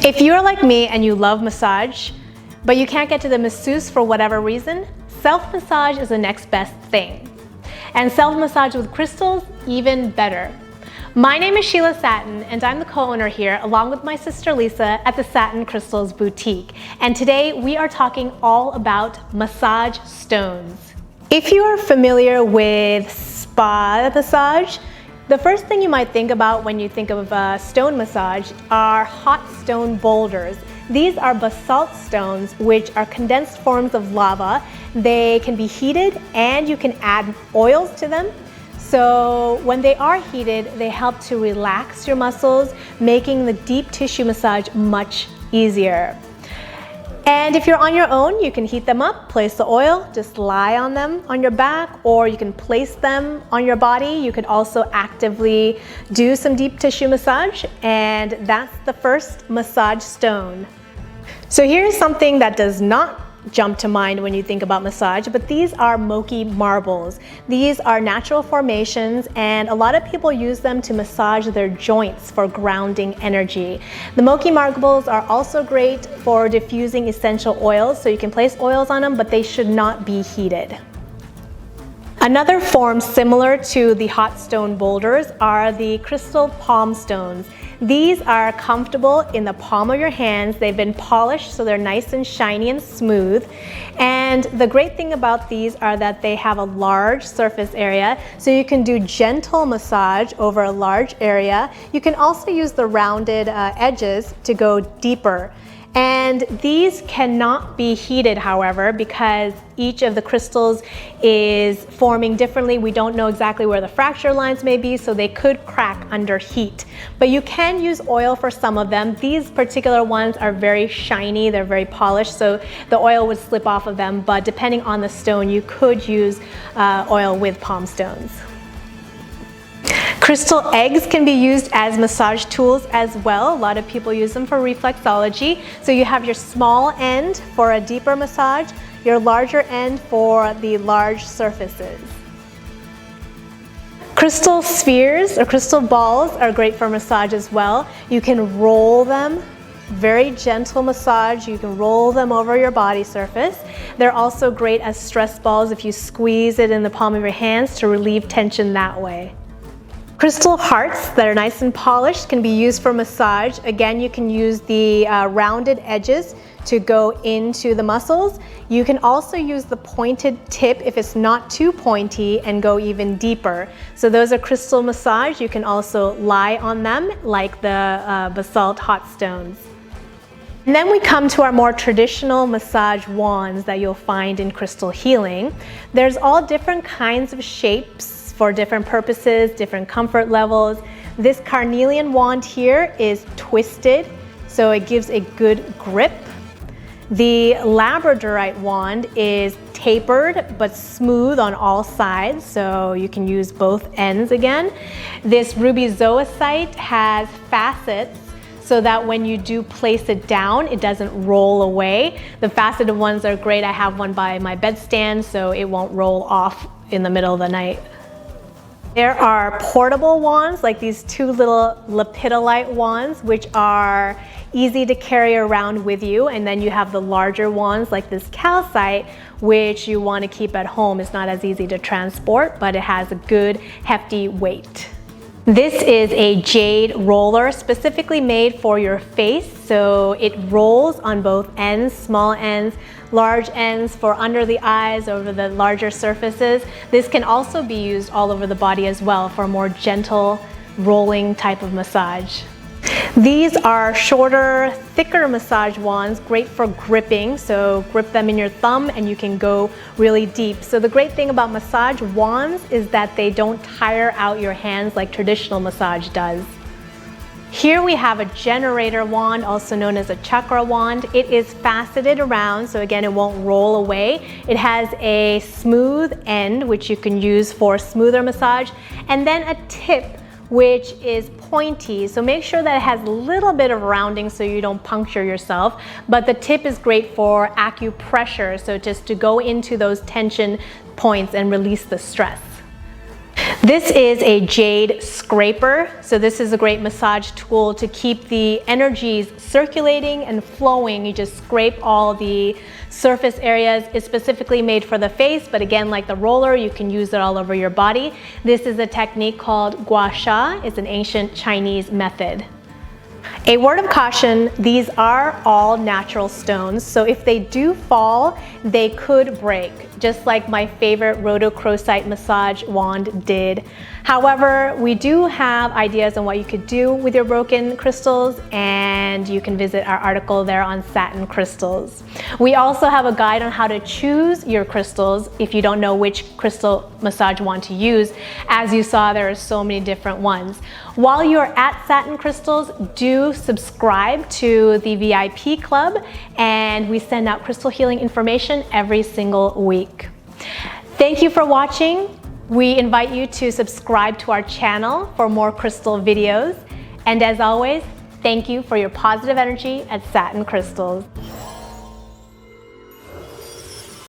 If you're like me and you love massage, but you can't get to the masseuse for whatever reason, self-massage is the next best thing. And self-massage with crystals, even better. My name is Sheila Satin, and I'm the co-owner here, along with my sister Lisa, at the Satin Crystals boutique. And today we are talking all about massage stones. If you are familiar with spa massage, the first thing you might think about when you think of stone massage are hot stone boulders. These are basalt stones, which are condensed forms of lava. They can be heated and you can add oils to them. So when they are heated, they help to relax your muscles, making the deep tissue massage much easier. And if you're on your own, you can heat them up, place the oil, just lie on them on your back, or you can place them on your body. You could also actively do some deep tissue massage, and that's the first massage stone. So here's something that does not jump to mind when you think about massage, but these are moqui marbles. These are natural formations, and a lot of people use them to massage their joints for grounding energy. The moqui marbles are also great for diffusing essential oils, so you can place oils on them, but they should not be heated. Another form similar to the hot stone boulders are the crystal palm stones. These are comfortable in the palm of your hands. They've been polished so they're nice and shiny and smooth. And the great thing about these are that they have a large surface area, so you can do gentle massage over a large area. You can also use the rounded edges to go deeper. And these cannot be heated, however, because each of the crystals is forming differently. We don't know exactly where the fracture lines may be, so they could crack under heat. But you can use oil for some of them. These particular ones are very shiny, they're very polished, so the oil would slip off of them, but depending on the stone, you could use oil with palm stones. Crystal eggs can be used as massage tools as well. A lot of people use them for reflexology. So you have your small end for a deeper massage, your larger end for the large surfaces. Crystal spheres or crystal balls are great for massage as well. You can roll them, very gentle massage. You can roll them over your body surface. They're also great as stress balls if you squeeze it in the palm of your hands to relieve tension that way. Crystal hearts that are nice and polished can be used for massage. Again, you can use the rounded edges to go into the muscles. You can also use the pointed tip if it's not too pointy and go even deeper. So those are crystal massage. You can also lie on them like the basalt hot stones. And then we come to our more traditional massage wands that you'll find in crystal healing. There's all different kinds of shapes for different purposes, different comfort levels. This carnelian wand here is twisted, so it gives a good grip. The labradorite wand is tapered but smooth on all sides, so you can use both ends again. This ruby zoisite has facets so that when you do place it down, it doesn't roll away. The faceted ones are great. I have one by my bedstand, so it won't roll off in the middle of the night. There are portable wands, like these two little lepidolite wands, which are easy to carry around with you. And then you have the larger wands, like this calcite, which you want to keep at home. It's not as easy to transport, but it has a good, hefty weight. This is a jade roller specifically made for your face. So it rolls on both ends, small ends, large ends for under the eyes, over the larger surfaces. This can also be used all over the body as well for a more gentle rolling type of massage. These are shorter, thicker massage wands, great for gripping. So grip them in your thumb and you can go really deep. So the great thing about massage wands is that they don't tire out your hands like traditional massage does. Here we have a generator wand, also known as a chakra wand. It is faceted around, so again, it won't roll away. It has a smooth end, which you can use for smoother massage, and then a tip, which is pointy. So make sure that it has a little bit of rounding so you don't puncture yourself. But the tip is great for acupressure, so just to go into those tension points and release the stress. This is a jade scraper. So this is a great massage tool to keep the energies circulating and flowing. You just scrape all the surface areas. It's specifically made for the face, but again, like the roller, you can use it all over your body. This is a technique called gua sha. It's an ancient Chinese method. A word of caution, these are all natural stones, so if they do fall, they could break, just like my favorite rhodochrosite massage wand did. However, we do have ideas on what you could do with your broken crystals, and you can visit our article there on Satin Crystals. We also have a guide on how to choose your crystals if you don't know which crystal massage wand to use. As you saw, there are so many different ones. While you're at Satin Crystals, do subscribe to the VIP club, and we send out crystal healing information every single week. Thank you for watching. We invite you to subscribe to our channel for more crystal videos. And as always, thank you for your positive energy at Satin Crystals.